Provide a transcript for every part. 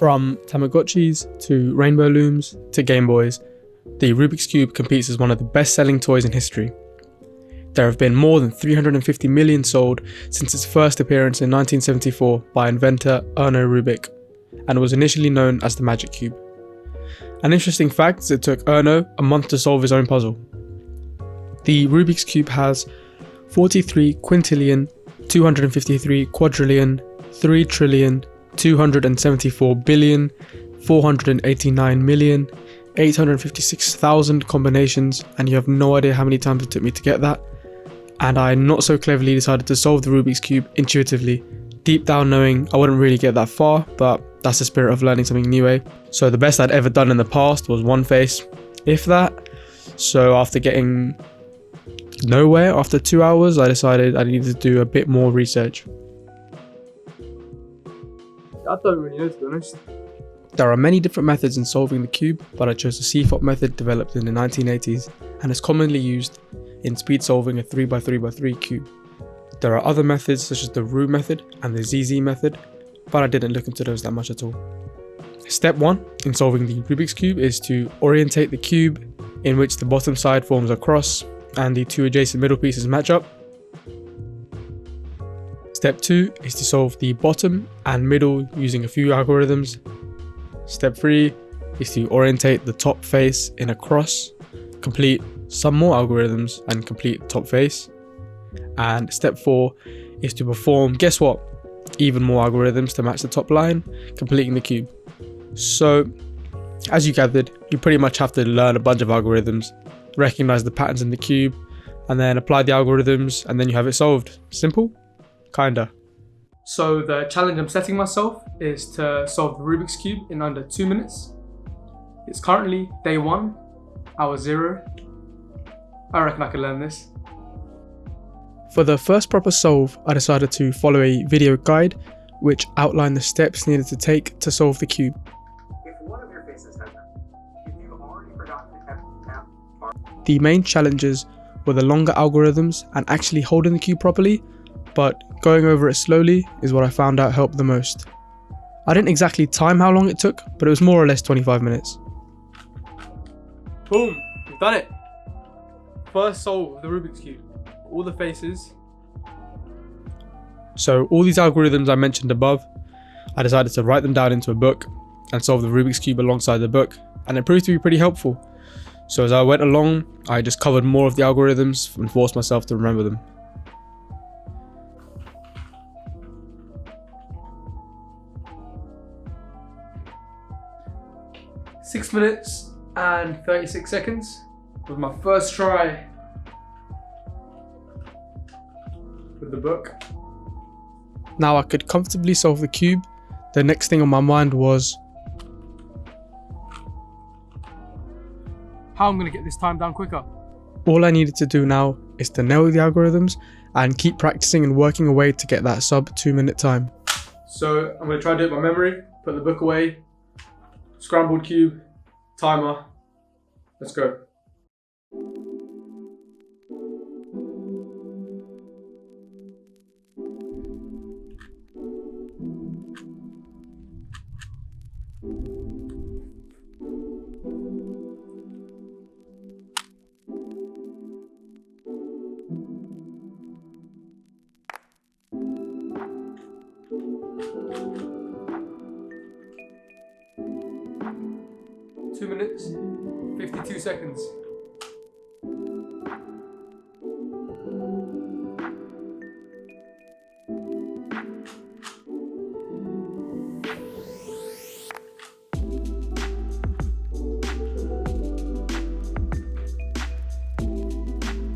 From Tamagotchis to Rainbow Looms to Game Boys, the Rubik's Cube competes as one of the best-selling toys in history. There have been more than 350 million sold since its first appearance in 1974 by inventor Erno Rubik, and was initially known as the Magic Cube. An interesting fact is it took Erno a month to solve his own puzzle. The Rubik's Cube has 43 quintillion, 253 quadrillion, 3 trillion, 274 billion, 489 million, 856,000 combinations, and you have no idea how many times it took me to get that. And I not so cleverly decided to solve the Rubik's Cube intuitively, deep down knowing I wouldn't really get that far, but that's the spirit of learning something new, eh? So the best I'd ever done in the past was one face, if that. So after getting nowhere after 2 hours, I decided I needed to do a bit more research. I don't really know, to be honest. There are many different methods in solving the cube, but I chose the CFOP method developed in the 1980s and is commonly used in speed solving a 3x3x3 cube. There are other methods such as the Roux method and the ZZ method, but I didn't look into those that much at all. Step 1 in solving the Rubik's Cube is to orientate the cube, in which the bottom side forms a cross and the two adjacent middle pieces match up. Step 2 is to solve the bottom and middle using a few algorithms. Step 3 is to orientate the top face in a cross, complete some more algorithms and complete the top face. And step 4 is to perform, guess what, even more algorithms to match the top line, completing the cube. So, as you gathered, you pretty much have to learn a bunch of algorithms, recognize the patterns in the cube, and then apply the algorithms, and then you have it solved. Simple? Kinda. So the challenge I'm setting myself is to solve the Rubik's Cube in under 2 minutes. It's currently day 1, hour 0. I reckon I can learn this. For the first proper solve, I decided to follow a video guide which outlined the steps needed to take to solve the cube. If one of your faces has them, if you've already forgotten to tap. The main challenges were the longer algorithms and actually holding the cube properly, but going over it slowly is what I found out helped the most. I didn't exactly time how long it took, but it was more or less 25 minutes. Boom! We've done it! First solve of the Rubik's Cube. All the faces. So all these algorithms I mentioned above, I decided to write them down into a book and solve the Rubik's Cube alongside the book, and it proved to be pretty helpful. So as I went along, I just covered more of the algorithms and forced myself to remember them. "6 minutes and 36 seconds was my first try with the book. Now I could comfortably solve the cube. The next thing on my mind was how I'm going to get this time down quicker. All I needed to do now is to nail the algorithms and keep practicing and working away to get that sub 2 minute time. So I'm going to try to do it by memory, put the book away, scrambled cube, timer, let's go. Two minutes, 52 seconds.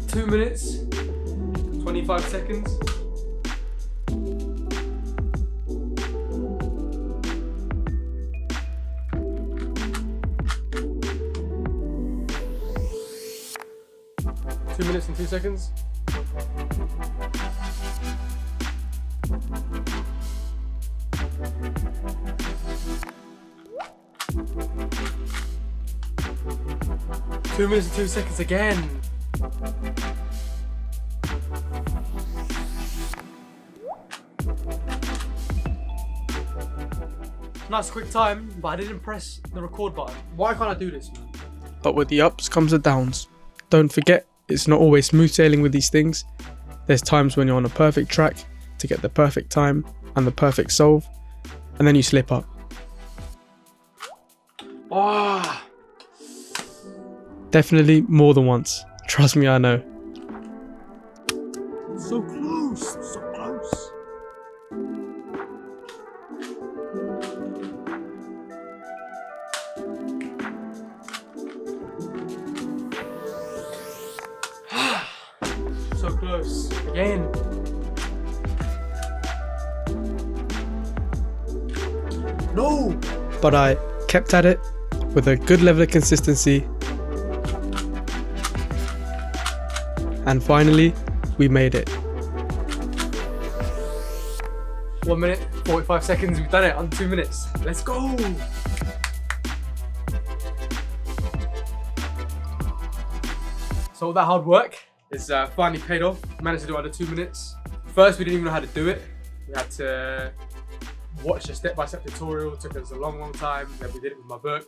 Two minutes, 25 seconds. Two minutes and 2 seconds. Two minutes and 2 seconds again. nice quick time, but I didn't press the record button. Why can't I do this, man? But with the ups comes the downs. Don't forget, it's not always smooth sailing with these things. There's times when you're on a perfect track to get the perfect time and the perfect solve, and then you slip up. Ah, Definitely more than once. Trust me, I know. so close, so close. So close. Again. No! But I kept at it with a good level of consistency. And finally, we made it. 1 minute, 45 seconds, we've done it under 2 minutes. Let's go! So all that hard work is finally paid off. Managed to do it under 2 minutes. First, we didn't even know how to do it. We had to watch a step-by-step tutorial. It took us a long time. Then we did it with my book.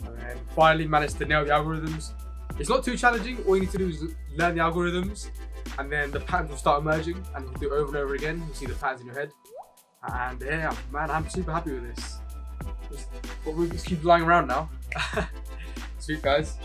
And then finally managed to nail the algorithms. It's not too challenging. All you need to do is learn the algorithms, and then the patterns will start emerging, and you can do it over and over again. You see the patterns in your head. And yeah, man, I'm super happy with this. But Rubik's Cube lying around now. Sweet, guys.